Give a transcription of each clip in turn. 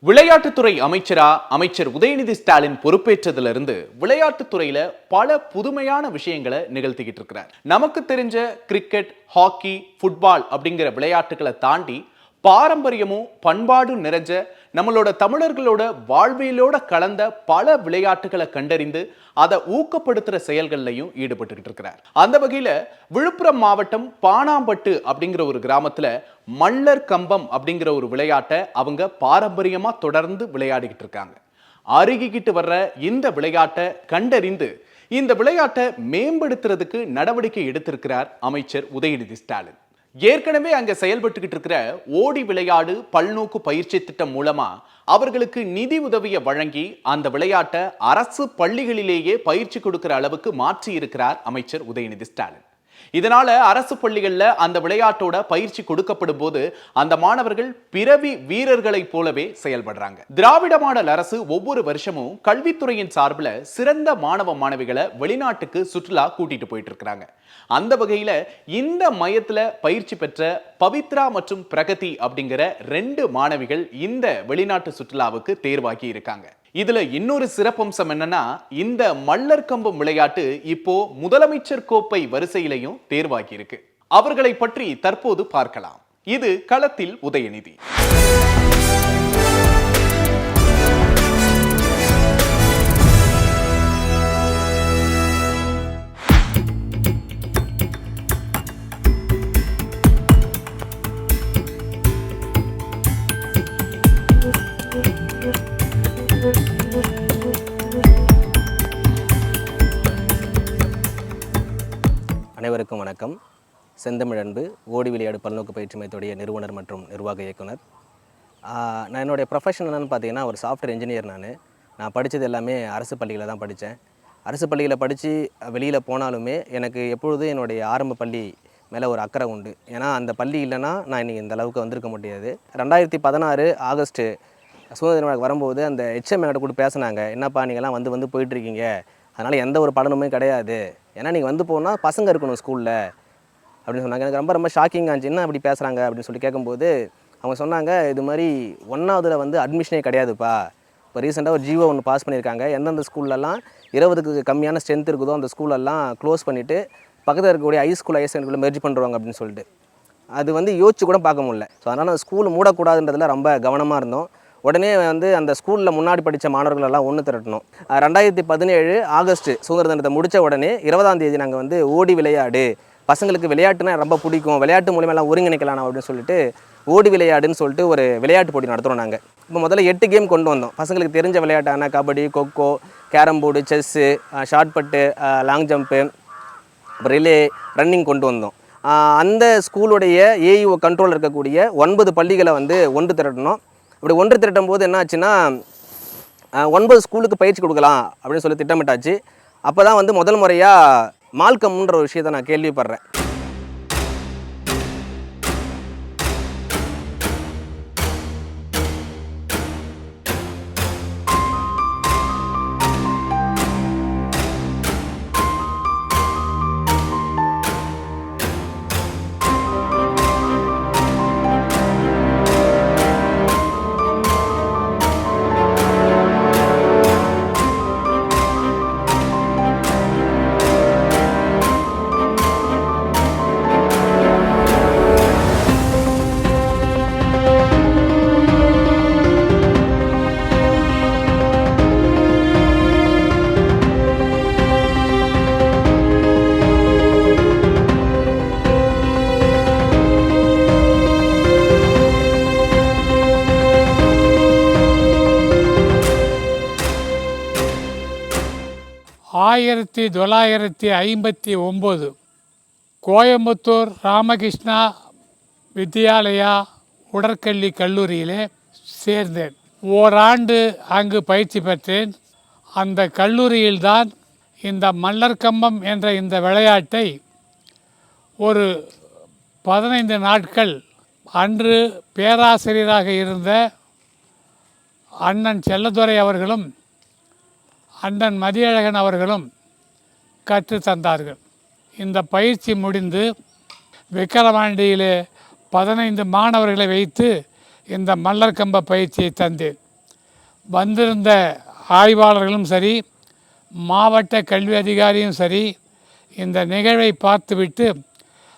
விளையாட்டுத்துறை அமைச்சர் உதயநிதி ஸ்டாலின் பொறுப்பேற்றதிலிருந்து விளையாட்டுத்துறையில பல புதுமையான விஷயங்களை நிகழ்த்திக்கிட்டு இருக்கிறார். நமக்கு தெரிஞ்ச கிரிக்கெட், ஹாக்கி, ஃபுட்பால் அப்படிங்கிற விளையாட்டுகளை தாண்டி பாரம்பரியமும் பண்பாடும் நிறைஞ்ச நம்மளோட தமிழர்களோட வாழ்வியலோட கலந்த பல விளையாட்டுகளை கண்டறிந்து அதை ஊக்கப்படுத்துற செயல்கள்லையும் ஈடுபட்டு இருக்கிறார். அந்த வகையில விழுப்புரம் மாவட்டம் பானாம்பட்டு அப்படிங்கிற ஒரு கிராமத்துல மல்லர் கம்பம் அப்படிங்கிற ஒரு விளையாட்டை அவங்க பாரம்பரியமா தொடர்ந்து விளையாடிக்கிட்டு இருக்காங்க. அருகிக்கிட்டு வர்ற இந்த விளையாட்டை கண்டறிந்து இந்த விளையாட்டை மேம்படுத்துறதுக்கு நடவடிக்கை எடுத்திருக்கிறார் அமைச்சர் உதயநிதி ஸ்டாலின். ஏற்கனவே அங்க செயல்பட்டுக்கிட்டு இருக்கிற ஓடி விளையாடு பல்நோக்கு பயிற்சி திட்டம் மூலமா அவர்களுக்கு நிதி உதவியை வழங்கி அந்த விளையாட்டை அரசு பள்ளிகளிலேயே பயிற்சி கொடுக்கிற அளவுக்கு மாற்றி இருக்கிறார் அமைச்சர் உதயநிதி ஸ்டாலின். இதனால அரசு பள்ளிகள்ல அந்த விளையாட்டோட பயிற்சி கொடுக்கப்படும் போது அந்த மாணவர்கள் பிறவி வீரர்களை போலவே செயல்படுறாங்க. திராவிட மாடல் அரசு ஒவ்வொரு வருஷமும் கல்வித்துறையின் சார்பில் சிறந்த மாணவ மாணவிகளை வெளிநாட்டுக்கு சுற்றுலா கூட்டிட்டு போயிட்டு இருக்காங்க. அந்த வகையில இந்த மையத்துல பயிற்சி பெற்ற பவித்ரா மற்றும் பிரகதி அப்படிங்கிற 2 மாணவிகள் இந்த வெளிநாட்டு சுற்றுலாவுக்கு தேர்வாகி இருக்காங்க. இதுல இன்னொரு சிறப்பம்சம் என்னன்னா, இந்த மல்லர் கம்பம் விளையாட்டு இப்போ முதலமைச்சர் கோப்பை வரிசையிலையும் தேர்வாகி இருக்கு. அவர்களை பற்றி தற்போது பார்க்கலாம். இது களத்தில் உதயநிதி. அனைவருக்கும் வணக்கம். செந்தமிழன்பு ஓடி விளையாடு பல்நோக்கு பயிற்சி மையத்துடைய நிறுவனர் மற்றும் நிர்வாக இயக்குனர். நான் என்னுடைய ப்ரொஃபஷன் என்னென்னு பார்த்தீங்கன்னா ஒரு சாஃப்ட்வேர் இன்ஜினியர். நான் படித்தது எல்லாமே அரசு பள்ளியில் தான் படித்தேன். அரசு பள்ளியில் படித்து வெளியில் போனாலுமே எனக்கு எப்பொழுதும் என்னுடைய ஆரம்ப பள்ளி மேலே ஒரு அக்கறை உண்டு. ஏன்னா அந்த பள்ளி இல்லைன்னா நான் இன்றைக்கி இந்த அளவுக்கு வந்திருக்க முடியாது. 2016 ஆகஸ்ட்டு சுதந்திர விழாவுக்கு வரும்போது அந்த HM என்கிட்ட கூட பேசினாங்க. என்னப்பா நீங்கள்லாம் வந்து போயிட்டுருக்கீங்க, அதனால் எந்த ஒரு பலனுமே கிடையாது, ஏன்னா நீங்கள் வந்து போனால் பசங்க இருக்கணும் ஸ்கூலில் அப்படின்னு சொன்னாங்க. எனக்கு ரொம்ப ஷாக்கிங்காக இருந்துச்சு. என்ன அப்படி பேசுகிறாங்க அப்படின்னு சொல்லி கேட்கும்போது அவங்க சொன்னாங்க, இது மாதிரி 1ஆவதுல அட்மிஷனே கிடையாதுப்பா. இப்போ ரீசெண்டாக ஒரு ஜிஓ ஒன்று பாஸ் பண்ணியிருக்காங்க. எந்தெந்த ஸ்கூல்லலாம் 20க்கு கம்மியான ஸ்ட்ரென்த் இருக்குதோ அந்த ஸ்கூலெல்லாம் க்ளோஸ் பண்ணிவிட்டு பக்கத்தில் இருக்கக்கூடிய ஹைஸ்கூல் ஹையர் செகண்டரிக்குள்ளே மெர்ஜ் பண்ணுறாங்க அப்படின்னு சொல்லிட்டு. அது யோசிச்சு கூட பார்க்க முடியல. ஸோ அதனால் அந்த ஸ்கூல் மூடக்கூடாதுன்றதில் ரொம்ப கவனமாக இருந்தோம். உடனே அந்த ஸ்கூலில் முன்னாடி படித்த மாணவர்களெல்லாம் ஒன்று திரட்டணும். 2017 ஆகஸ்ட்டு சுதந்திர தினத்தை முடித்த உடனே 20ஆம் தேதி நாங்கள் ஓடி விளையாடு, பசங்களுக்கு விளையாட்டுனா ரொம்ப பிடிக்கும், விளையாட்டு மூலியமாக எல்லாம் ஒருங்கிணைக்கலாம் அப்படின்னு சொல்லிட்டு ஓடி விளையாடுன்னு சொல்லிட்டு ஒரு விளையாட்டு போட்டி நடத்துகிறோம். நாங்கள் இப்போ முதல்ல 8 கேம் கொண்டு வந்தோம். பசங்களுக்கு தெரிஞ்ச விளையாட்டான kabaddi, kho kho, carrom board, chess, shot put, long jump, relay, running கொண்டு வந்தோம். அந்த ஸ்கூலுடைய ஏஇஓ கண்ட்ரோல் இருக்கக்கூடிய 9 பள்ளிகளை ஒன்று திரட்டணும். இப்படி ஒன்று திரட்டும் போது என்ன ஆச்சுன்னா 9 ஸ்கூலுக்கு பயிற்சி கொடுக்கலாம் அப்படின்னு சொல்லி திட்டமிட்டாச்சு. அப்போ தான் முதல் முறையாக மால்கம்ன்ற ஒரு விஷயத்தை நான் கேள்விப்படுறேன். ஆயிரத்தி 1959 கோயம்புத்தூர் ராமகிருஷ்ணா வித்யாலயா உடற்கல்வி கல்லூரியிலே சேர்ந்தேன். ஓராண்டு அங்கு பயிற்சி பெற்றேன். அந்த கல்லூரியில்தான் இந்த மல்லர் கம்பம் என்ற இந்த விளையாட்டை ஒரு 15 நாட்கள் அன்று பேராசிரியராக இருந்த அண்ணன் செல்லதுரை அவர்களும் அண்ணன் மதியழகன் அவர்களும் கற்று தந்தார்கள். இந்த பயிற்சி முடிந்து விக்கிரவாண்டியிலே 15 மாணவர்களை வைத்து இந்த மல்லர் கம்ப பயிற்சியை தந்தேன். வந்திருந்த ஆய்வாளர்களும் சரி, மாவட்ட கல்வி அதிகாரியும் சரி, இந்த நிகழ்வை பார்த்துவிட்டு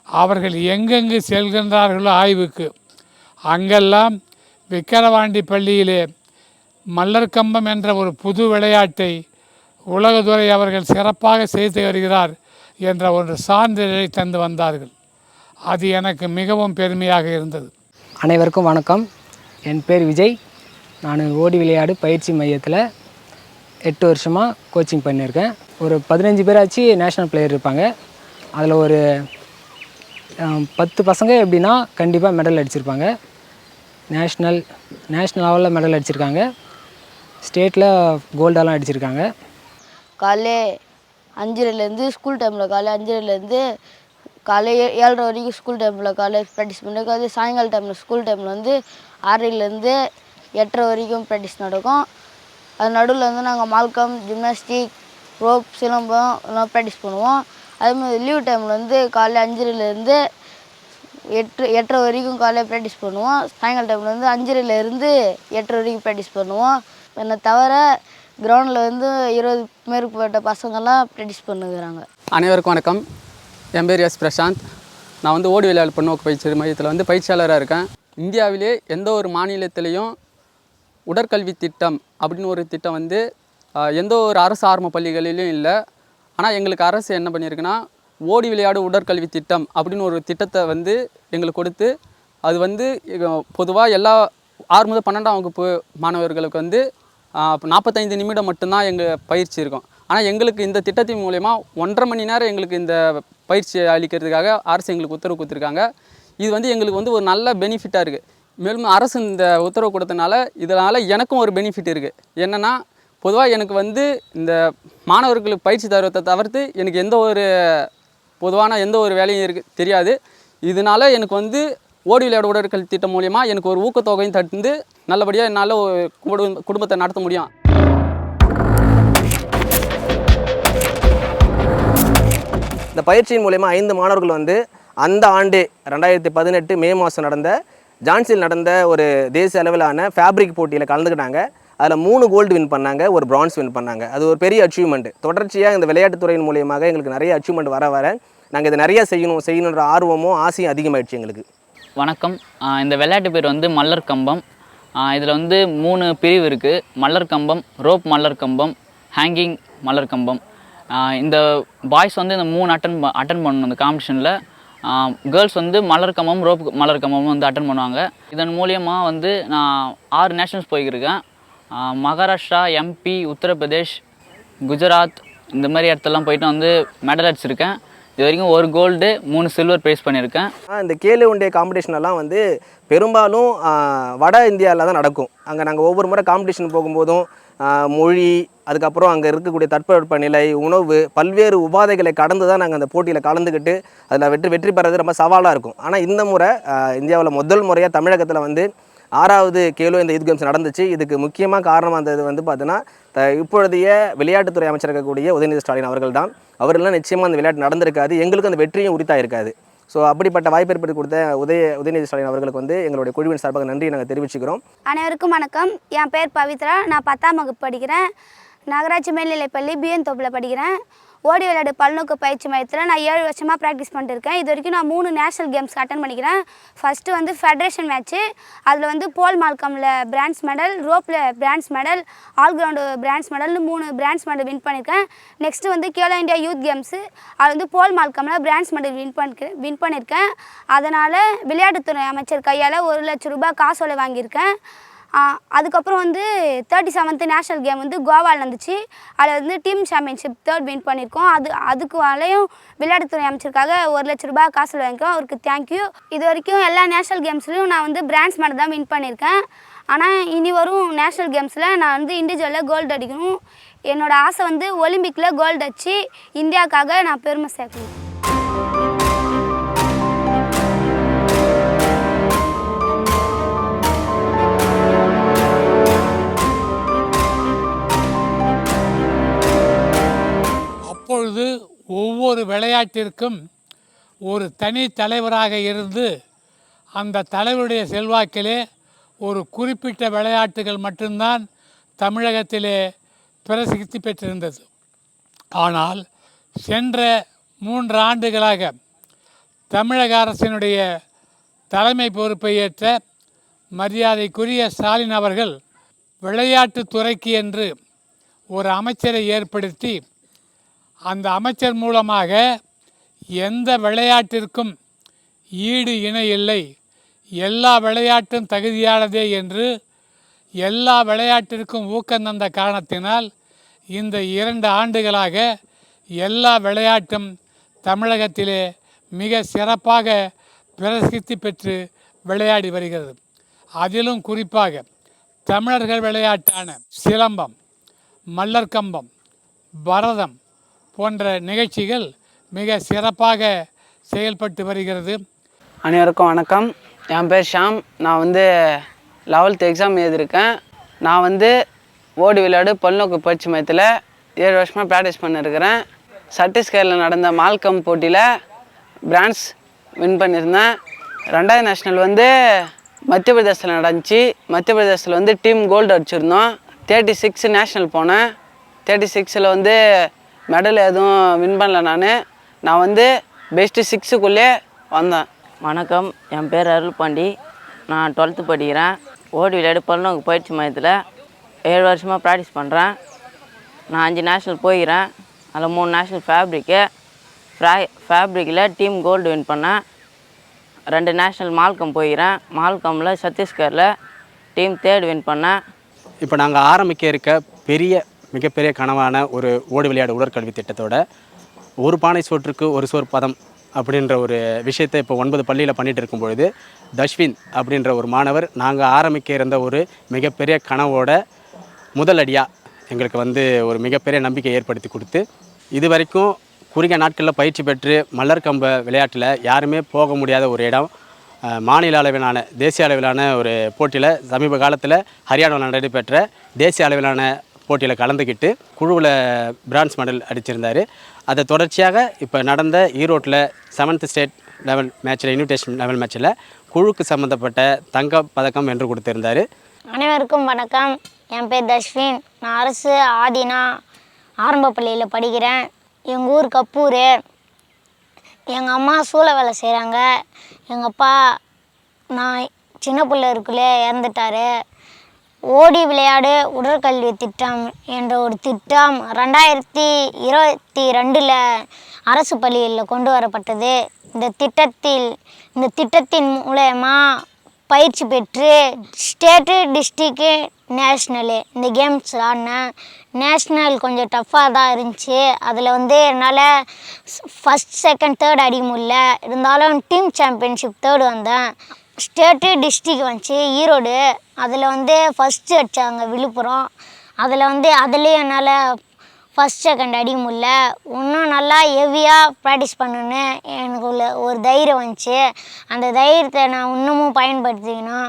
அவர்கள் எங்கெங்கு செல்கின்றார்களோ ஆய்வுக்கு, அங்கெல்லாம் விக்கிரவாண்டி பள்ளியிலே மல்லர்கம்பம் என்ற ஒரு புது விளையாட்டை உலகத்துறை அவர்கள் சிறப்பாக செய்து வருகிறார் என்ற ஒரு சான்றிதழை தந்து வந்தார்கள். அது எனக்கு மிகவும் பெருமையாக இருந்தது. அனைவருக்கும் வணக்கம். என் பேர் விஜய். நான் ஓடி விளையாடு பயிற்சி மையத்தில் 8 வருஷமாக கோச்சிங் பண்ணியிருக்கேன். ஒரு 15 பேராச்சு நேஷ்னல் பிளேயர் இருப்பாங்க. அதில் ஒரு 10 பசங்க எப்படின்னா கண்டிப்பாக மெடல் அடிச்சிருப்பாங்க. நேஷ்னல் லெவலில் மெடல் அடிச்சிருக்காங்க. ஸ்டேட்டில் கோல்டெல்லாம் அடிச்சிருக்காங்க. காலைல 5:30லேருந்து ஸ்கூல் டைமில் காலைல 5:30லேருந்து காலைல 7:30 வரைக்கும் ஸ்கூல் டைமில் காலைல ப்ராக்டிஸ் பண்ணிருக்கோம். அதே சாயங்கால டைமில் ஸ்கூல் டைமில் வந்து 6:30லேருந்து 8:30 வரைக்கும் ப்ராக்டிஸ் நடக்கும். அது நடுவில் வந்து நாங்கள் மால்கம், ஜிம்னாஸ்டிக், ரோப், சிலம்பம் எல்லாம் ப்ராக்டிஸ் பண்ணுவோம். அதேமாதிரி லீவ் டைமில் வந்து காலைல 5:30லேருந்து 8:30 வரைக்கும் காலையில் ப்ராக்டிஸ் பண்ணுவோம். சாயங்கால டைமில் வந்து 5:30லேருந்து 8:30 வரைக்கும் ப்ராக்டிஸ் பண்ணுவோம். என்னை தவிர கிரவுண்டில் வந்து 20 மேற்பட்ட பசங்கள்லாம் ப்ராக்டிஸ் பண்ணுகிறாங்க. அனைவருக்கும் வணக்கம். என் பேர் எஸ் பிரசாந்த். நான் வந்து ஓடி விளையாடு பன்னோக்கு பயிற்சி மையத்தில் வந்து பயிற்சியாளராக இருக்கேன். இந்தியாவிலே எந்த ஒரு மாநிலத்திலையும் உடற்கல்வி திட்டம் அப்படின்னு ஒரு திட்டம் வந்து எந்த ஒரு அரசு ஆரம்ப பள்ளிகளிலும் இல்லை. ஆனால் எங்களுக்கு அரசு என்ன பண்ணியிருக்குன்னா, ஓடி விளையாடு உடற்கல்வி திட்டம் அப்படின்னு ஒரு திட்டத்தை வந்து எங்களுக்கு கொடுத்து, அது வந்து பொதுவாக எல்லா 6 முதல் 12ஆம் வகுப்பு மாணவர்களுக்கு வந்து 45 நிமிடம் மட்டும்தான் எங்கள் பயிற்சி இருக்கும். ஆனால் எங்களுக்கு இந்த திட்டத்தின் மூலயமா 1.5 மணி நேரம் எங்களுக்கு இந்த பயிற்சி அளிக்கிறதுக்காக அரசு எங்களுக்கு உத்தரவு கொடுத்துருக்காங்க. இது வந்து எங்களுக்கு வந்து ஒரு நல்ல பெனிஃபிட்டாக இருக்குது. மேலும் அரசு இந்த உத்தரவு கொடுத்தனால இதனால் எனக்கும் ஒரு பெனிஃபிட் இருக்குது. என்னென்னா, பொதுவாக எனக்கு வந்து இந்த மாணவர்களுக்கு பயிற்சி தருவதை தவிர்த்து எனக்கு எந்த ஒரு வேலையும் தெரியாது. இதனால் எனக்கு வந்து ஓடி விளையாடு உடற்கல்வி திட்டம் மூலயமா எனக்கு ஒரு ஊக்கத்தொகையும் தந்து நல்லபடியாக என்னால் குடும்பத்தை நடத்த முடியும். இந்த பயிற்சியின் மூலயமா 5 மாணவர்கள் வந்து அந்த ஆண்டே 2018 மே மாதம் நடந்த ஜான்சியில் நடந்த ஒரு தேசிய அளவிலான ஃபேப்ரிக் போட்டியில் கலந்துக்கிட்டாங்க. அதில் 3 கோல்டு வின் பண்ணாங்க, ஒரு பிரான்ஸ் வின் பண்ணாங்க. அது ஒரு பெரிய அச்சீவ்மெண்ட். தொடர்ச்சியாக இந்த விளையாட்டுத்துறையின் மூலியமாக எங்களுக்கு நிறைய அச்சீவ்மெண்ட் வர நாங்கள் இதை நிறைய செய்யணுன்ற ஆர்வமும் ஆசையும் அதிகமாகிடுச்சு எங்களுக்கு. வணக்கம். இந்த விளையாட்டு பேர் வந்து மல்லர் கம்பம். இதில் வந்து 3 பிரிவு இருக்குது. மல்லர் கம்பம், ரோப் மல்லர் கம்பம், ஹேங்கிங் மல்லர் கம்பம். இந்த பாய்ஸ் வந்து இந்த 3 அட்டன் பண்ணணும் இந்த காம்படிஷனில். கேர்ள்ஸ் வந்து மல்லர் கம்பம், ரோப் மல்லர் கம்பம் வந்து அட்டன் பண்ணுவாங்க. இதன் மூலியமாக வந்து நான் 6 நேஷனல்ஸ் போய்க்கிருக்கேன். மகாராஷ்டிரா, எம்பி, உத்தரப்பிரதேஷ், குஜராத் இந்த மாதிரி இடத்துலலாம் போயிட்டு வந்து மெடல் அடிச்சிருக்கேன். இது வரைக்கும் 1 கோல்டு 3 சில்வர் ப்ரைஸ் பண்ணியிருக்கேன். இந்த கேலோ இண்டியா காம்படிஷனெல்லாம் வந்து பெரும்பாலும் வட இந்தியாவில் தான் நடக்கும். அங்கே நாங்கள் ஒவ்வொரு முறை காம்படிஷன் போகும்போதும் மொழி, அதுக்கப்புறம் அங்கே இருக்கக்கூடிய தட்பவெப்ப நிலை, உணவு, பல்வேறு உபாதைகளை கடந்து தான் நாங்கள் அந்த போட்டியில் கலந்துக்கிட்டு அதில் வெற்றி பெறது ரொம்ப சவாலாக இருக்கும். ஆனால் இந்த முறை இந்தியாவில் முதல் முறையாக தமிழகத்தில் வந்து 6வது கேலோ இந்த யூத் கேம்ஸ் நடந்துச்சு. இதுக்கு முக்கியமாக காரணமாக இருந்தது வந்து பார்த்தீங்கன்னா, இப்பொழுதைய விளையாட்டுத்துறை அமைச்சர் இருக்கக்கூடிய உதயநிதி ஸ்டாலின் அவர்கள் தான். அவர்கள்லாம் நிச்சயமாக அந்த விளையாட்டு நடந்திருக்காது, எங்களுக்கு அந்த வெற்றியும் உரித்தாக இருக்காது. ஸோ அப்படிப்பட்ட வாய்ப்பு ஏற்படுத்தி கொடுத்த உதயநிதி ஸ்டாலின் அவர்களுக்கு வந்து எங்களுடைய குழுவின் சார்பாக நன்றி நாங்கள் தெரிவிச்சுக்கிறோம். அனைவருக்கும் வணக்கம். என் பேர் பவித்ரா. நான் 10ஆம் வகுப்பு படிக்கிறேன். நகராட்சி மேல்நிலைப்பள்ளி பிஎன் தோப்பில் படிக்கிறேன். ஓடி விளையாடு பல்நோக்கு பயிற்சி மையத்தில் நான் 7 வருஷமாக ப்ராக்டிஸ் பண்ணிட்டுருக்கேன். இது வரைக்கும் நான் 3 நேஷ்னல் கேம்ஸ் அட்டன் பண்ணிக்கிறேன். ஃபஸ்ட்டு வந்து ஃபெடரேஷன் மேட்ச்சு, அதில் வந்து போல் மால்கமில் பிரான்ஸ் மெடல், ரோப்பில் bronze medal, all ground bronze மெடல்னு 3 பிரான்ஸ் மெடல் வின் பண்ணியிருக்கேன். நெக்ஸ்ட்டு வந்து கேலோ இண்டியா யூத் கேம்ஸு, அது வந்து போல் மால்கமில் பிரான்ஸ் மெடல் வின் பண்ணியிருக்கேன். அதனால் விளையாட்டுத்துறை அமைச்சர் கையால் 1 லட்சம் ரூபாய் காசோலை வாங்கியிருக்கேன். அதுக்கப்புறம் வந்து 37th நேஷ்னல் கேம் வந்து கோவாவில் நடந்துச்சு. அதில் வந்து டீம் சாம்பியன்ஷிப் 3rd வின் பண்ணியிருக்கோம். அதுக்கு வரையும் விளையாட்டுத்துறை அமைச்சருக்காக 1 லட்சம் ரூபாய் காசில் வாங்கிக்கோம். அவருக்கு தேங்க்யூ. இது வரைக்கும் எல்லா நேஷ்னல் கேம்ஸ்லையும் நான் வந்து பிரான்ஸ் மெடல் தான் வின் பண்ணியிருக்கேன். ஆனால் இனி வரும் நேஷ்னல் கேம்ஸில் நான் வந்து இண்டிவிஜுவலில் கோல்டு அடிக்கணும். என்னோடய ஆசை வந்து ஒலிம்பிக்கில் கோல்டு அடித்து இந்தியாவுக்காக நான் பெருமை சேர்க்கணும். அப்பொழுது ஒவ்வொரு விளையாட்டிற்கும் ஒரு தனி தலைவராக இருந்து அந்த தலைவருடைய செல்வாக்கிலே ஒரு குறிப்பிட்ட விளையாட்டுகள் மட்டும்தான் தமிழகத்திலே பிரசித்தி பெற்றிருந்தது. ஆனால் சென்ற 3 ஆண்டுகளாக தமிழக அரசினுடைய தலைமை பொறுப்பை ஏற்ற மரியாதைக்குரிய ஸ்டாலின் அவர்கள் விளையாட்டுத்துறைக்கு என்று ஒரு அமைச்சரை ஏற்படுத்தி அந்த அமைச்சர் மூலமாக எந்த விளையாட்டிற்கும் ஈடு இணை இல்லை, எல்லா விளையாட்டும் தகுதியானதே என்று எல்லா விளையாட்டிற்கும் ஊக்கம் தந்த காரணத்தினால் இந்த 2 ஆண்டுகளாக எல்லா விளையாட்டும் தமிழகத்திலே மிக சிறப்பாக பிரசித்தி பெற்று விளையாடி வருகிறது. அதிலும் குறிப்பாக தமிழர்கள் விளையாட்டான சிலம்பம், மல்லர்கம்பம், பரதம் போன்ற நிகழ்ச்சிகள் மிக சிறப்பாக செயல்பட்டு வருகிறது. அனைவருக்கும் வணக்கம். என் பேர் ஷாம். நான் 11th எக்ஸாம் எழுதியிருக்கேன். நான் ஓடி விளையாடு பல்நோக்கு பயிற்சி மையத்தில் 7 வருஷமாக ப்ராக்டிஸ் பண்ணியிருக்கிறேன். சத்தீஸ்கரில் நடந்த மால்கம் போட்டியில் பிரான்ஸ் வின் பண்ணியிருந்தேன். 2வது நேஷ்னல் மத்திய பிரதேசத்தில் நடந்துச்சு. மத்திய பிரதேசத்தில் டீம் கோல்டு அடிச்சிருந்தோம். 36 நேஷ்னல் போனேன். 36ல் மெடல் எதுவும் வின் பண்ணல. நான் பெஸ்ட்டு 6க்குள்ளே வந்தேன். வணக்கம், என் பேர் அருள்பாண்டி. நான் 12th படிக்கிறேன். ஓடி விளையாடு பல்நோக்கு பயிற்சி மையத்தில் 7 வருஷமாக ப்ராக்டிஸ் பண்ணுறேன். நான் 5 நேஷ்னல் போய்க்கிறேன். அதில் 3 நேஷ்னல் ஃபேப்ரிக்கில் டீம் கோல்டு வின் பண்ணேன். 2 நேஷ்னல் மால்கம் போய்க்கிறேன். மால்கமில் சத்தீஸ்கரில் டீம் 3rd வின் பண்ணேன். இப்போ நாங்கள் ஆரம்பிக்க இருக்க மிகப்பெரிய கனவான ஒரு ஓடி விளையாடு உடற்கல்வி திட்டத்தோட ஒரு பானை சோற்றுக்கு ஒரு சோறு பதம் அப்படின்ற ஒரு விஷயத்தை இப்போ 9 பள்ளியில் பண்ணிகிட்டு இருக்கும் பொழுது தஷ்வின் அப்படின்ற ஒரு மாணவர் நாங்கள் ஆரம்பிக்க இருந்த ஒரு மிகப்பெரிய கனவோட முதல் அடியாக எங்களுக்கு ஒரு மிகப்பெரிய நம்பிக்கை ஏற்படுத்தி கொடுத்து இது வரைக்கும் குறுகிய நாட்களில் பயிற்சி பெற்று மல்லர்கம்ப விளையாட்டில் யாருமே போக முடியாத ஒரு இடம் மாநில அளவிலான தேசிய அளவிலான ஒரு போட்டியில் சமீப காலத்தில் ஹரியானாவில் நடைபெற்ற தேசிய அளவிலான போட்டியில் கலந்துக்கிட்டு குழுவில் பிரான்ஸ் மெடல் அடிச்சிருந்தார். அதை தொடர்ச்சியாக இப்போ நடந்த ஈரோட்டில் 7th ஸ்டேட் லெவல் மேட்ச்சில் இன்விடேஷன் லெவல் மேட்ச்சில் குழுக்கு சம்மந்தப்பட்ட தங்க பதக்கம் வென்று கொடுத்திருந்தார். அனைவருக்கும் வணக்கம். என் பேர் தஷ்வின். நான் அரசு ஆதினா ஆரம்ப பள்ளியில் படிக்கிறேன். எங்கள் ஊர் கப்பூர். எங்கள் அம்மா சூளை வேலை செய்கிறாங்க. எங்கள் அப்பா நான் சின்ன பிள்ளை இருக்குள்ளே இறந்துட்டார். ஓடி விளையாடு உடற்கல்வி திட்டம் என்ற ஒரு திட்டம் 2022 அரசு பள்ளியில் கொண்டு வரப்பட்டது. இந்த திட்டத்தின் மூலமா பயிற்சி பெற்று ஸ்டேட்டு, டிஸ்ட்ரிக்கு, நேஷ்னலு இந்த கேம்ஸ் ஆடினேன். நேஷ்னல் கொஞ்சம் டஃப்பாக தான் இருந்துச்சு. அதில் என்னால் 1st, 2nd, 3rd அடிக்க முடியல. இருந்தாலும் டீம் சாம்பியன்ஷிப் 3rd வந்தேன். ஸ்டேட்டு, டிஸ்ட்ரிக் வந்துச்சு ஈரோடு. அதில் 1st அடித்தாங்க விழுப்புரம். அதில் அதுலேயும் என்னால் 1st, 2nd அடிக்க முடியல. இன்னும் நல்லா ஹெவியாக ப்ராக்டிஸ் பண்ணணுன்னு எனக்குள்ள ஒரு தைரியம் வந்துச்சு. அந்த தைரியத்தை நான் இன்னமும் பயன்படுத்திக்கணும்.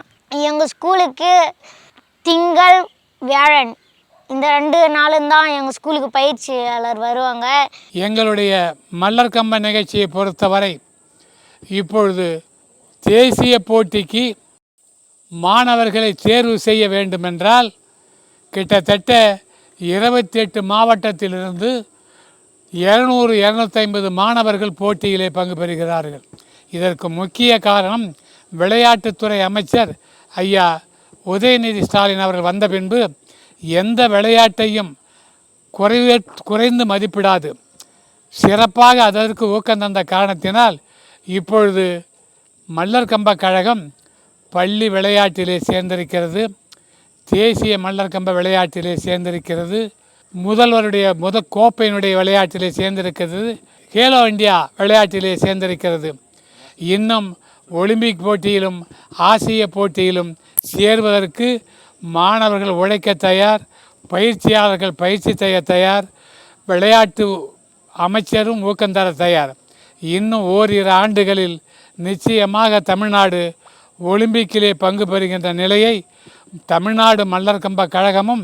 எங்கள் ஸ்கூலுக்கு திங்கள், வியாழன் இந்த 2 நாளும் தான் எங்கள் ஸ்கூலுக்கு பயிற்சியாளர் வருவாங்க. எங்களுடைய மல்லர்கம்ப நிகழ்ச்சியை பொறுத்தவரை இப்பொழுது தேசிய போட்டிக்கு மாணவர்களை தேர்வு செய்ய வேண்டுமென்றால் கிட்டத்தட்ட 28 மாவட்டத்திலிருந்து 200-250 மாணவர்கள் போட்டியிலே பங்கு பெறுகிறார்கள். இதற்கு முக்கிய காரணம் விளையாட்டுத்துறை அமைச்சர் ஐயா உதயநிதி ஸ்டாலின் அவர்கள் வந்த பின்பு எந்த விளையாட்டையும் குறைந்து மதிப்பிடாது சிறப்பாக அதற்கு ஊக்கம் தந்த காரணத்தினால் இப்பொழுது மல்லர்கம்ப கழகம் பள்ளி விளையாட்டிலே சேர்ந்திருக்கிறது. தேசிய மல்லர்கம்ப விளையாட்டிலே சேர்ந்திருக்கிறது. முதல்வருடைய கோப்பையினுடைய விளையாட்டிலே சேர்ந்திருக்கிறது. கேலோ இந்தியா விளையாட்டிலே சேர்ந்திருக்கிறது. இன்னும் ஒலிம்பிக் போட்டியிலும் ஆசிய போட்டியிலும் சேர்வதற்கு மாணவர்கள் உழைக்க தயார், பயிற்சியாளர்கள் பயிற்சி செய்ய தயார், விளையாட்டு அமைச்சரும் ஊக்கம் தர தயார். இன்னும் ஓரிரு ஆண்டுகளில் நிச்சயமாக தமிழ்நாடு ஒலிம்பிக்கிலே பங்கு பெறுகின்ற நிலையை தமிழ்நாடு மல்லர்கம்ப கழகமும்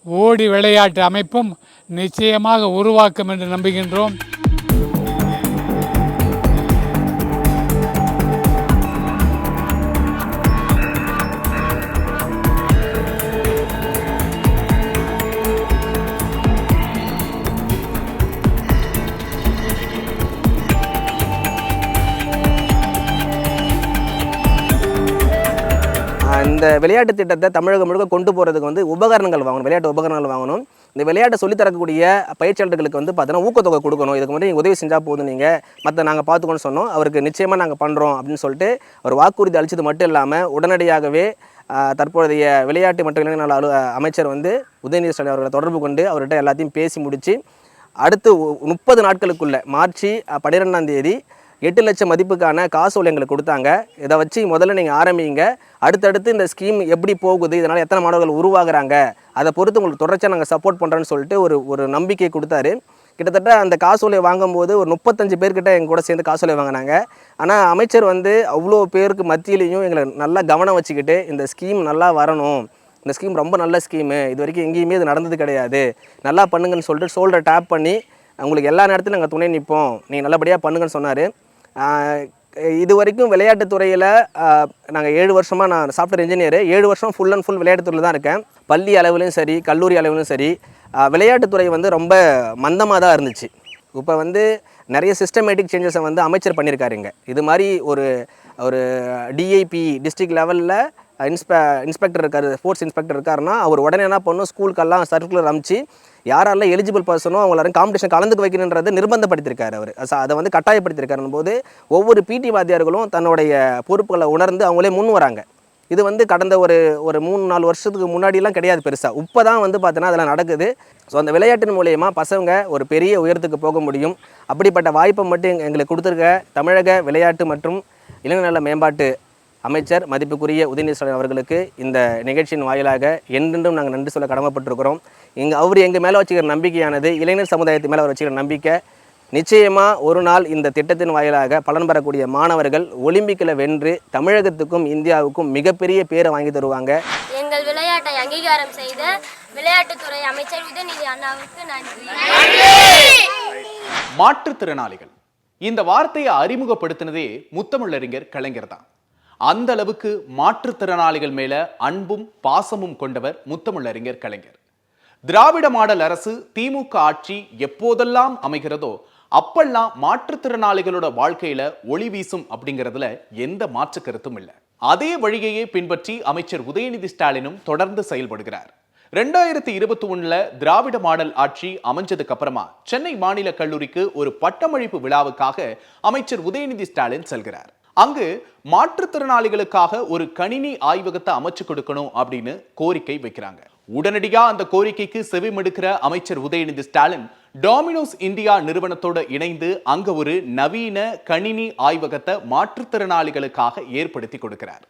ஓடி விளையாட்டு அமைப்பும் நிச்சயமாக உருவாக்கும் என்று நம்புகின்றோம். இந்த விளையாட்டு திட்டத்தை தமிழகம் முழுக்க கொண்டு போகிறதுக்கு வந்து உபகரணங்கள் வாங்கணும், விளையாட்டு உபகரணங்கள் வாங்கணும். இந்த விளையாட்டை சொல்லித்தரக்கூடிய பயிற்சியாளர்களுக்கு வந்து பார்த்தீங்கன்னா ஊக்கத்தொகை கொடுக்கணும். இதுக்கு முன்னாடி உதவி செஞ்சால் போதும், நீங்கள் மற்ற நாங்கள் பார்த்துக்கணும்னு சொன்னோம். அவருக்கு நிச்சயமாக நாங்கள் பண்ணுறோம் அப்படின்னு சொல்லிட்டு அவர் வாக்குறுதி அளித்தது மட்டும் இல்லாமல் உடனடியாகவே தற்போதைய விளையாட்டு மற்றும் இளைஞர் நல அமைச்சர் வந்து உதயநிதி ஸ்டாலின் அவர்களை தொடர்பு கொண்டு அவர்கிட்ட எல்லாத்தையும் பேசி முடித்து அடுத்து 30 நாட்களுக்குள்ளே மார்ச் 12ஆம் தேதி 8 லட்சம் மதிப்புக்கான காசோலை எங்களுக்கு கொடுத்தாங்க. இதை வச்சு முதல்ல நீங்கள் ஆரம்பிங்க, அடுத்தடுத்து இந்த ஸ்கீம் எப்படி போகுது, இதனால் எத்தனை மாணவர்கள் உருவாகுறாங்க, அதை பொறுத்து உங்களுக்கு தொடர்ச்சியாக நாங்கள் சப்போர்ட் பண்ணுறோன்னு சொல்லிட்டு ஒரு நம்பிக்கை கொடுத்தாரு. கிட்டத்தட்ட அந்த காசோலை வாங்கும்போது ஒரு 35 பேர்கிட்ட எங்கள் கூட சேர்ந்து காசோலை வாங்கினாங்க. ஆனால் அமைச்சர் வந்து அவ்வளோ பேருக்கு மத்தியிலையும் எங்களை நல்லா கவனம் வச்சுக்கிட்டு இந்த ஸ்கீம் நல்லா வரணும், இந்த ஸ்கீம் ரொம்ப நல்ல ஸ்கீமு, இது வரைக்கும் எங்கேயுமே இது நடந்தது கிடையாது, நல்லா பண்ணுங்கன்னு சொல்லிட்டு ஷோல்டர் டேப் பண்ணி உங்களுக்கு எல்லா நேரத்திலும் நாங்கள் துணை நிற்போம், நீங்கள் நல்லபடியாக பண்ணுங்கன்னு சொன்னார். இது வரைக்கும் விளையாட்டுத்துறையில் நாங்கள் 7 வருஷமாக, நான் சாஃப்ட்வேர் இன்ஜினியர், 7 வருஷம் ஃபுல் அண்ட் ஃபுல் விளையாட்டுத்துறையில் தான் இருக்கேன். பள்ளி அளவிலும் சரி கல்லூரி அளவிலும் சரி விளையாட்டுத்துறை வந்து ரொம்ப மந்தமாக தான் இருந்துச்சு. இப்போ வந்து நிறைய சிஸ்டமேட்டிக் சேஞ்சஸை வந்து அமைச்சர் பண்ணியிருக்காருங்க. இது மாதிரி ஒரு டிஐபி டிஸ்ட்ரிக்ட் லெவலில் இன்ஸ்பெக்டர் இருக்கார், ஸ்போர்ட்ஸ் இன்ஸ்பெக்டர் இருக்காருன்னா அவர் உடனே என்ன பண்ணணும், ஸ்கூலுக்கெல்லாம் சர்க்குலர் அனுப்பிச்சு யாரெல்லாம் எலிஜிபிள் பர்சனோ அவங்க எல்லாரும் காம்படிஷன் கலந்துக்க வைக்கணுன்றதை நிர்பந்தப்படுத்தியிருக்காரு அவர். அதை வந்து கட்டாயப்படுத்தியிருக்காருன்னு போது ஒவ்வொரு பிடி வாத்தியார்களும் தன்னுடைய பொறுப்புகளை உணர்ந்து அவங்களே முன் வராங்க. இது வந்து கடந்த ஒரு 3-4 வருஷத்துக்கு முன்னாடிலாம் கிடையாது பெருசாக, இப்போ தான் வந்து பார்த்தோன்னா அதெல்லாம் நடக்குது. ஸோ அந்த விளையாட்டின் மூலயமா பசங்க ஒரு பெரிய உயரத்துக்கு போக முடியும். அப்படிப்பட்ட வாய்ப்பை மட்டும் எங்களுக்கு கொடுத்துருக்க தமிழக விளையாட்டு மற்றும் இளைஞர் நல மேம்பாட்டு அமைச்சர் மதிப்புக்குரிய உதயநிதி ஸ்டாலின் அவர்களுக்கு இந்த நிகழ்ச்சியின் வாயிலாக என்றென்றும் நாங்கள் நன்றி சொல்ல கடமைப்பட்டிருக்கிறோம். அவர் எங்கள் மேலே வச்சுக்கிற நம்பிக்கையானது இளைஞர் சமுதாயத்து மேலே அவர் வச்சுக்கிற நம்பிக்கை. நிச்சயமாக ஒரு நாள் இந்த திட்டத்தின் வாயிலாக பலன் பெறக்கூடிய மாணவர்கள் ஒலிம்பிக்கில் வென்று தமிழகத்துக்கும் இந்தியாவுக்கும் மிகப்பெரிய பேரை வாங்கி தருவாங்க. எங்கள் விளையாட்டை அங்கீகாரம் செய்த விளையாட்டுத்துறை அமைச்சர் உதயநிதி அண்ணாவுக்கு நன்றி. மாற்றுத்திறனாளிகள் இந்த வார்த்தையை அறிமுகப்படுத்தினதே முத்தமிழறிஞர் கலைஞர் தான். அந்த அளவுக்கு மாற்றுத்திறனாளிகள் மேல அன்பும் பாசமும் கொண்டவர் முத்தமிழறிஞர் கலைஞர். திராவிட மாடல் அரசு திமுக ஆட்சி எப்போதெல்லாம் அமைகிறதோ அப்பெல்லாம் மாற்றுத்திறனாளிகளோட வாழ்க்கையில ஒளி வீசும் அப்படிங்கிறதுல எந்த மாற்று கருத்தும் இல்லை. அதே வழியையே பின்பற்றி அமைச்சர் உதயநிதி ஸ்டாலினும் தொடர்ந்து செயல்படுகிறார். 2021 திராவிட மாடல் ஆட்சி அமைஞ்சதுக்கு அப்புறமா சென்னை மாநில கல்லூரிக்கு ஒரு பட்டமளிப்பு விழாவுக்காக அமைச்சர் உதயநிதி ஸ்டாலின் செல்கிறார். அங்கு மாற்றுத்திறனாளிகளுக்காக ஒரு கணினி ஆய்வகத்தை அமைச்சு கொடுக்கணும் அப்படின்னு கோரிக்கை வைக்கிறாங்க. உடனடியா அந்த கோரிக்கைக்கு செவிமடுக்கிற அமைச்சர் உதயநிதி ஸ்டாலின் டாமினோஸ் இந்தியா நிறுவனத்தோட இணைந்து அங்க ஒரு நவீன கணினி ஆய்வகத்தை மாற்றுத்திறனாளிகளுக்காக ஏற்படுத்தி கொடுக்கிறார்.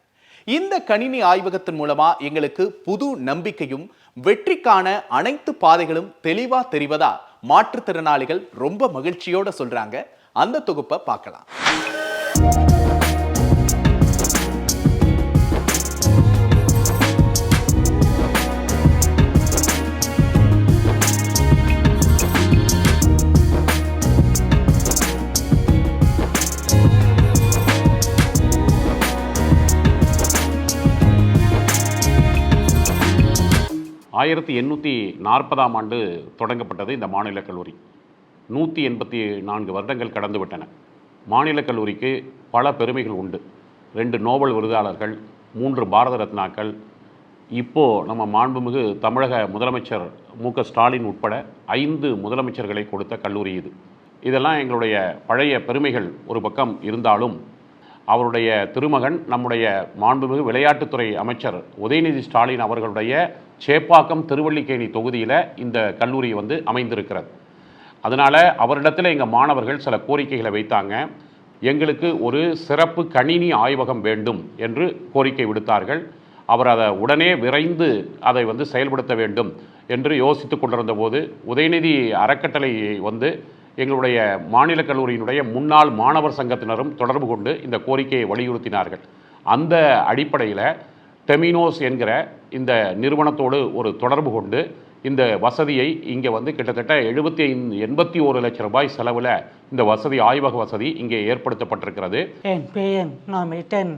இந்த கணினி ஆய்வகத்தின் மூலமா எங்களுக்கு புது நம்பிக்கையும் வெற்றிக்கான அனைத்து பாதைகளும் தெளிவா தெரிவதா மாற்றுத்திறனாளிகள் ரொம்ப மகிழ்ச்சியோட சொல்றாங்க. அந்த தொகுப்பை பார்க்கலாம். ஆயிரத்தி 1840ஆம் ஆண்டு தொடங்கப்பட்டது இந்த மாநில கல்லூரி. 184 வருடங்கள் கடந்துவிட்டன. மாநில கல்லூரிக்கு பல பெருமைகள் உண்டு. 2 நோபல் விருதாளர்கள், 3 பாரத ரத்னாக்கள், இப்போது நம்ம மாண்புமிகு தமிழக முதலமைச்சர் மு.க. ஸ்டாலின் உட்பட 5 முதலமைச்சர்களை கொடுத்த கல்லூரி இது. இதெல்லாம் எங்களுடைய பழைய பெருமைகள் ஒரு பக்கம் இருந்தாலும் அவருடைய திருமகன் நம்முடைய மாண்புமிகு விளையாட்டுத்துறை அமைச்சர் உதயநிதி ஸ்டாலின் அவர்களுடைய சேப்பாக்கம் திருவல்லிக்கேணி தொகுதியில் இந்த கல்லூரி அமைந்திருக்கிறது. அதனால் அவரிடத்தில் எங்கள் மாணவர்கள் சில கோரிக்கைகளை வைத்தாங்க. எங்களுக்கு ஒரு சிறப்பு கணினி ஆய்வகம் வேண்டும் என்று கோரிக்கை விடுத்தார்கள். அவர் அதை உடனே விரைந்து அதை செயல்படுத்த வேண்டும் என்று யோசித்து கொண்டிருந்த போது உதயநிதி அறக்கட்டளை எங்களுடைய மாநில கல்லூரியினுடைய முன்னாள் மாணவர் சங்கத்தினரும் தொடர்பு கொண்டு இந்த கோரிக்கையை வலியுறுத்தினார்கள். அந்த அடிப்படையில் டெமினோஸ் என்கிற இந்த நிறுவனத்தோடு ஒரு தொடர்பு கொண்டு இந்த வசதியை இங்கே கிட்டத்தட்ட 81 லட்சம் ரூபாய் செலவில் இந்த வசதி, ஆய்வக வசதி இங்கே ஏற்படுத்தப்பட்டிருக்கிறது. என் பெயர் நாமிட்டன்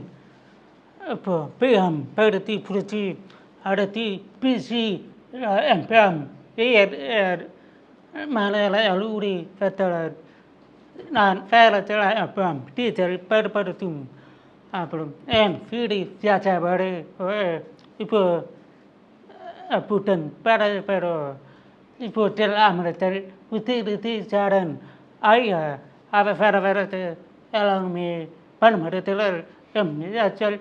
இப்போ படுத்தி புடிச்சி அடுத்து பிசி எம்பம் மலையாள அலுவலி கத்தளர் நான் சேலத்தில் அப்பம் டீச்சர் படுத்தும் அப்புறம் ஏன் ஃபீடி சாப்பாடு இப்போ புட்டன் பேடோ இப்போ அமிர்தல் உத்தி சாடன் ஐயா அவ வேறு எல்லாருமே பணமரத்தில் அச்சல்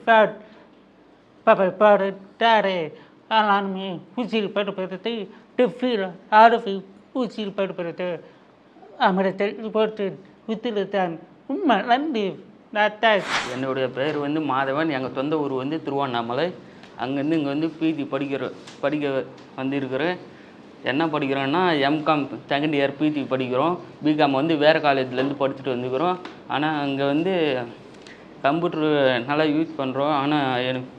ஃபேட் பாடு டாரே எல்லாருமே ஊசியில் படுப்படுத்தி டிஃபில் ஆறுஃபி ஊசியில் படுப்படுத்து அமிர்தல் போட்டு உத்தில்தான் உண்மை நன்றி. என்னுடைய பேர் வந்து மாதவன். எங்கள் சொந்த ஊர் வந்து திருவண்ணாமலை. அங்கேருந்து இங்கே வந்து பிஜி படிக்க வந்திருக்கிறேன். என்ன படிக்கிறோன்னா எம்காம் செகண்ட் இயர் பிஜி படிக்கிறோம். பிகாம் வந்து வேறு காலேஜ்லேருந்து படிச்சுட்டு வந்துக்கிறோம். ஆனால் அங்கே வந்து கம்ப்யூட்ரு நல்லா யூஸ் பண்ணுறோம். ஆனால் எனக்கு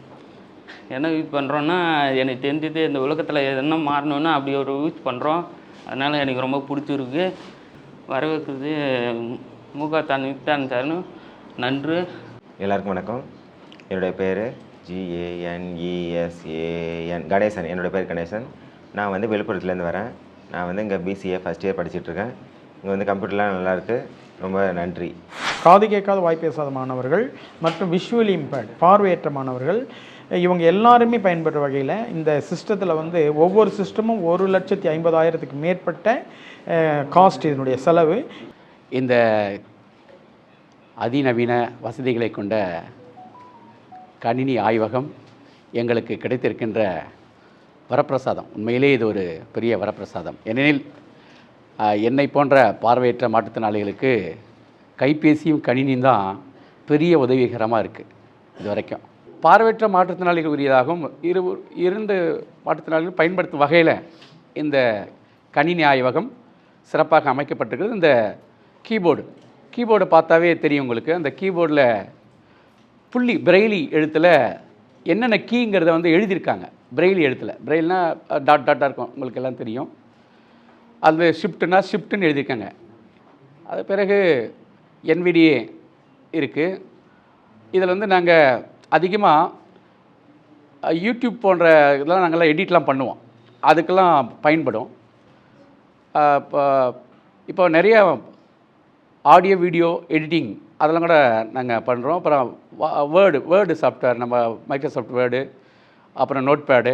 என்ன யூஸ் பண்ணுறோன்னா எனக்கு தெரிஞ்சது இந்த உலகத்தில் எதனா மாறணுன்னா அப்படி ஒரு யூஸ் பண்ணுறோம். அதனால் எனக்கு ரொம்ப பிடிச்சிருக்கு. வரவேற்கிறது முகத்தான் சார்னு நன்று. எல்லாருக்கும் வணக்கம். என்னுடைய பேர் GANESAN கணேசன். என்னுடைய பேர் கணேசன். நான் வந்து விழுப்புரத்துலேருந்து வரேன். நான் வந்து இங்கே BCA ஃபஸ்ட் இயர் படிச்சுட்ருக்கேன். இங்கே வந்து கம்ப்யூட்டர்லாம் நல்லாயிருக்கு. ரொம்ப நன்றி. காது கேட்காத வாய் பேசாத மாணவர்கள் மற்றும் விஷுவலி இம்பேர்ட் பார்வையற்ற மாணவர்கள் இவங்க எல்லாருமே பயன்பெற வகையில் இந்த சிஸ்டத்தில் வந்து ஒவ்வொரு சிஸ்டமும் 1,50,000க்கு மேற்பட்ட காஸ்ட் இதனுடைய செலவு. இந்த அதிநவீன வசதிகளை கொண்ட கணினி ஆய்வகம் எங்களுக்கு கிடைத்திருக்கின்ற வரப்பிரசாதம். உண்மையிலே இது ஒரு பெரிய வரப்பிரசாதம். ஏனெனில் என்னை போன்ற பார்வையற்ற மாற்றுத்திறனாளிகளுக்கு கைபேசியும் கணினியும் தான் பெரிய உதவிகரமாக இருக்குது. இது வரைக்கும் பார்வையற்ற மாற்றுத்திறனாளிகள் உரியதாகவும் 2 மாற்றுத்திறனாளிகள் பயன்படுத்தும் வகையில் இந்த கணினி ஆய்வகம் சிறப்பாக அமைக்கப்பட்டிருக்கிறது. இந்த கீபோர்டை பார்த்தாவே தெரியும் உங்களுக்கு. அந்த கீபோர்டில் புள்ளி பிரெய்லி எழுத்தில் என்னென்ன கீங்கிறத வந்து எழுதியிருக்காங்க. பிரெய்லி எழுத்தில், பிரெயில்னா டாட்டாக இருக்கும், உங்களுக்கு எல்லாம் தெரியும். அது ஷிஃப்ட்டுன்னு எழுதியிருக்காங்க. அது பிறகு NVDA இருக்குது. இதில் வந்து நாங்கள் அதிகமாக யூடியூப் போன்ற இதெல்லாம் நாங்கள்லாம் எடிட்லாம் பண்ணுவோம். அதுக்கெல்லாம் பயன்படும். இப்போ நிறைய ஆடியோ வீடியோ எடிட்டிங் அதெல்லாம் கூட நாங்கள் பண்ணுறோம். அப்புறம் வேர்டு சாஃப்ட்வேர், நம்ம மைக்ரோசாஃப்ட் வேர்டு, அப்புறம் நோட்பேடு,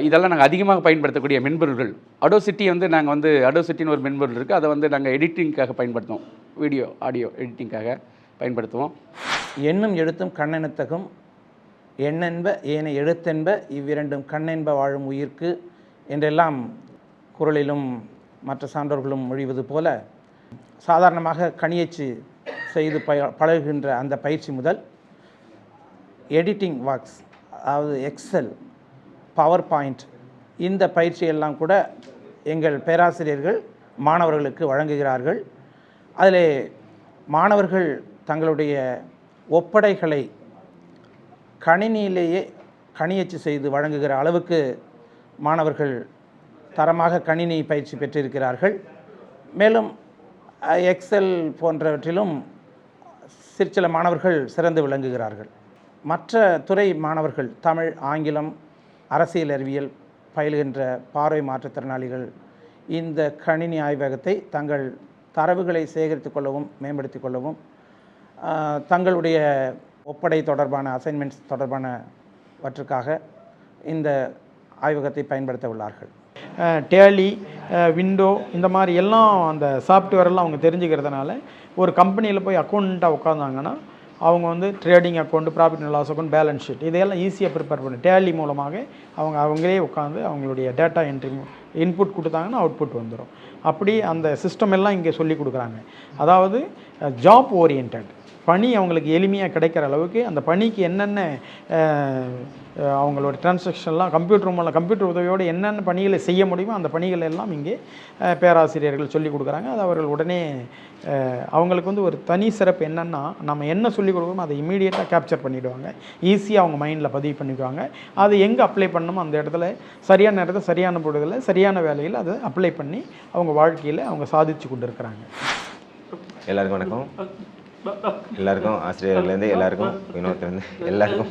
இதெல்லாம் நாங்கள் அதிகமாக பயன்படுத்தக்கூடிய மென்பொருள்கள். அடோசிட்டி வந்து நாங்கள் வந்து அடோசிட்டின்னு ஒரு மென்பொருள் இருக்குது. அதை வந்து நாங்கள் எடிட்டிங்காக பயன்படுத்துவோம். வீடியோ ஆடியோ எடிட்டிங்காக பயன்படுத்துவோம். எண்ணும் எழுத்தும் கண்ணெனத்தகும் எண்ணென்ப ஏனை எழுத்தென்ப இவ்விரண்டும் கண்ணென்ப வாழும் உயிர்க்கு என்றெல்லாம் குறளிலும் மற்ற சான்றோர்களும் மொழிவது போல சாதாரணமாக கணியச்சு செய்து பழகுகின்ற அந்த பயிற்சி முதல் எடிட்டிங் ஒர்க்ஸ், அதாவது எக்ஸல், பவர் பாயிண்ட், இந்த பயிற்சியெல்லாம் கூட எங்கள் பேராசிரியர்கள் மாணவர்களுக்கு வழங்குகிறார்கள். அதில் மாணவர்கள் தங்களுடைய ஒப்படைகளை கணினியிலேயே கணியச்சு செய்து வழங்குகிற அளவுக்கு மாணவர்கள் தரமாக கணினி பயிற்சி பெற்றிருக்கிறார்கள். மேலும் எக்ஸல் போன்றவற்றிலும் சிற்சில மாணவர்கள் சிறந்து விளங்குகிறார்கள். மற்ற துறை மாணவர்கள் தமிழ், ஆங்கிலம், அரசியல் அறிவியல் பயிலுகின்ற பார்வை மாற்றுத்திறனாளிகள் இந்த கணினி ஆய்வகத்தை தங்கள் தரவுகளை சேகரித்து கொள்ளவும் மேம்படுத்தி கொள்ளவும் தங்களுடைய ஒப்படை தொடர்பான அசைன்மெண்ட்ஸ் தொடர்பானவற்றுக்காக இந்த ஆய்வகத்தை பயன்படுத்த உள்ளார்கள். டேலி, விண்டோ, இந்த மாதிரி எல்லாம் அந்த சாஃப்ட்வேரெல்லாம் அவங்க தெரிஞ்சுக்கிறதுனால ஒரு கம்பெனியில் போய் அக்கௌண்ட்டாக உட்காந்தாங்கன்னா அவங்க வந்து trading account, profit and loss account, balance sheet இதையெல்லாம் ஈஸியாக ப்ரிப்பேர் பண்ணி டேலி மூலமாக அவங்களே உட்காந்து அவங்களுடைய டேட்டா என்ட்ரி இன்புட் கொடுத்தாங்கன்னா அவுட்புட் வந்துடும். அப்படி அந்த சிஸ்டம் எல்லாம் இங்கே சொல்லி கொடுக்குறாங்க. அதாவது ஜாப் ஓரியன்ட், பணி அவங்களுக்கு எளிமையாக கிடைக்கிற அளவுக்கு அந்த பணிக்கு என்னென்ன அவங்களோட டிரான்சாக்ஷன்லாம் கம்ப்யூட்டர் உதவியோடு என்னென்ன பணிகளை செய்ய முடியுமோ அந்த பணிகள் எல்லாம் இங்கே பேராசிரியர்கள் சொல்லிக் கொடுக்குறாங்க. அது அவர்கள் உடனே அவங்களுக்கு வந்து ஒரு தனி சிறப்பு என்னென்னா, நம்ம என்ன சொல்லிக் கொடுக்குறோமோ அதை இமீடியட்டாக கேப்சர் பண்ணிவிடுவாங்க. ஈஸியாக அவங்க மைண்டில் பதிவு பண்ணிக்குவாங்க. அது எங்கே அப்ளை பண்ணணுமோ அந்த இடத்துல சரியான நேரத்தில் சரியான பொழுதில் சரியான வேலையில் அதை அப்ளை பண்ணி அவங்க வாழ்க்கையில் அவங்க சாதிச்சு கொண்டு இருக்கிறாங்க. எல்லாருக்கும் வணக்கம். எல்லாருக்கும் ஆசிரியர்கள்லேருந்து எல்லாருக்கும் வினோத்லேருந்து எல்லாருக்கும்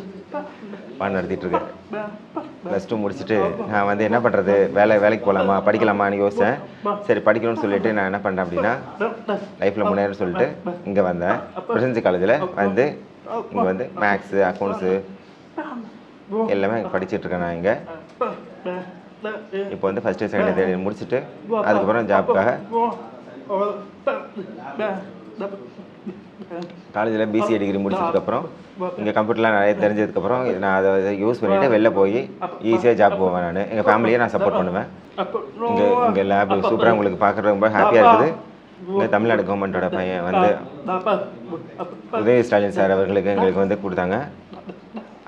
பாடம் நடத்திட்டுருக்கேன். +2 முடிச்சுட்டு நான் வந்து என்ன பண்ணுறது, வேலைக்கு போகலாமா படிக்கலாமான்னு யோசித்தேன். சரி படிக்கணும்னு சொல்லிட்டு நான் என்ன பண்ணேன் அப்படின்னா லைஃப்பில் முன்னேறன்னு சொல்லிட்டு இங்கே வந்தேன். பிரசிடென்சி காலேஜில் வந்து இங்கே வந்து மேக்ஸு அக்கௌண்ட்ஸு எல்லாமே படிச்சிட்ருக்கேன். நான் இங்கே இப்போ வந்து first year second year third year முடிச்சுட்டு அதுக்கப்புறம் ஜாப்க்காக காலேஜில் பிசிஏ டிகிரி முடிச்சதுக்கப்புறம் இங்கே கம்ப்யூட்டர்லாம் நிறைய தெரிஞ்சதுக்கப்புறம் நான் அதை யூஸ் பண்ணிவிட்டு வெளில போய் ஈஸியாக ஜாப் போவேன். நான் எங்கள் ஃபேமிலியை நான் சப்போர்ட் பண்ணுவேன். இங்கே லேப் சூப்பராக உங்களுக்கு பார்க்குறது ரொம்ப ஹாப்பியாக இருக்குது. இங்கே தமிழ்நாடு கவர்மெண்ட்டோட பையன் வந்து உதயநிதி ஸ்டாலின் சார் அவர்களுக்கு எங்களுக்கு வந்து கொடுத்தாங்க.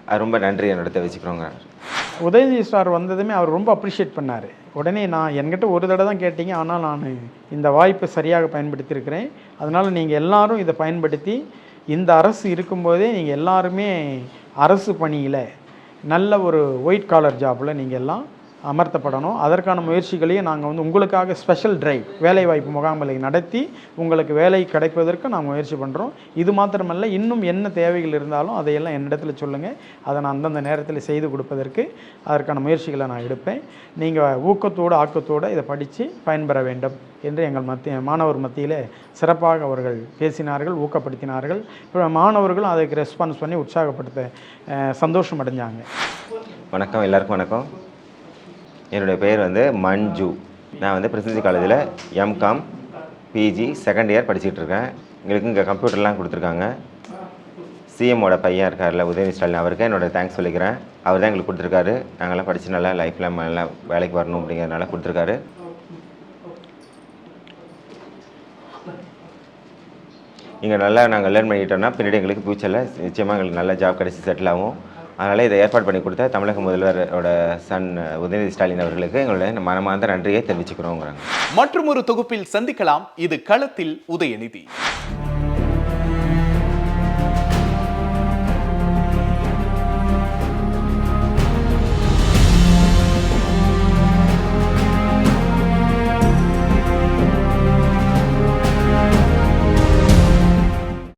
அது ரொம்ப நன்றி என்னோட தெரிவிச்சுக்கிறோங்க. உதயநிதி ஸ்டார் வந்ததுமே அவர் ரொம்ப அப்ரிஷியேட் பண்ணார். உடனே நான் என்கிட்ட ஒரு தடவை தான் கேட்டீங்க, ஆனால் நான் இந்த வாய்ப்பை சரியாக பயன்படுத்தியிருக்கிறேன். அதனால் நீங்கள் எல்லாரும் இதை பயன்படுத்தி இந்த அரசு இருக்கும்போதே நீங்கள் எல்லாருமே அரசு பணியில் நல்ல ஒரு ஒயிட் காலர் ஜாப்பில் நீங்கள் எல்லாம் அமர்த்தப்படணும். அதற்கான முயற்சிகளையும் நாங்கள் வந்து உங்களுக்காக ஸ்பெஷல் டிரைவ் வேலைவாய்ப்பு முகாம்களை நடத்தி உங்களுக்கு வேலை கிடைப்பதற்கு நாங்கள் முயற்சி பண்ணுறோம். இது மாத்திரமல்ல, இன்னும் என்ன தேவைகள் இருந்தாலும் அதையெல்லாம் என்னிடத்தில் சொல்லுங்கள். அதை நான் அந்தந்த நேரத்தில் செய்து கொடுப்பதற்கு அதற்கான முயற்சிகளை நான் எடுப்பேன். நீங்கள் ஊக்கத்தோடு ஆக்கத்தோடு இதை படித்து பயன்பெற வேண்டும் என்று எங்கள் மாணவர் மத்தியில் சிறப்பாக அவர்கள் பேசினார்கள், ஊக்கப்படுத்தினார்கள். இப்போ மாணவர்களும் அதுக்கு ரெஸ்பான்ஸ் பண்ணி உற்சாகப்படுத்த சந்தோஷம் அடைஞ்சாங்க. வணக்கம், எல்லாருக்கும் வணக்கம். என்னுடைய பேர் வந்து மஞ்சு. நான் வந்து பிரசிடென்சி காலேஜில் எம்காம் பிஜி செகண்ட் இயர் படிச்சுட்டு இருக்கேன். எங்களுக்கு இங்கே கம்ப்யூட்டர்லாம் கொடுத்துருக்காங்க. சிஎம்மோட பையன் இருக்கார்ல உதயநிதி ஸ்டாலின், அவருக்கு என்னோட தேங்க்ஸ் சொல்லிக்கிறேன். அவர் தான் எங்களுக்கு கொடுத்துருக்காரு. நாங்கள்லாம் படித்து நல்லா லைஃப்பில் நல்லா வேலைக்கு வரணும் அப்படிங்கிறதுனால கொடுத்துருக்காரு. இங்கே நல்லா நாங்கள் லேர்ன் பண்ணிக்கிட்டோம்னா பின்னாடி எங்களுக்கு ஃப்யூச்சரில் நிச்சயமாக எங்களுக்கு நல்ல ஜாப் கிடச்சி செட்டில் ஆகும். அதனால் இதை ஏற்பாடு பண்ணி கொடுத்த தமிழக முதல்வரோட சன் உதயநிதி ஸ்டாலின் அவர்களுக்கு எங்களுடைய மனமார்ந்த நன்றியை தெரிவிச்சுக்கிறோங்கிறாங்க. மற்றும் ஒரு தொகுப்பில் சந்திக்கலாம். இது களத்தில் உதயநிதி.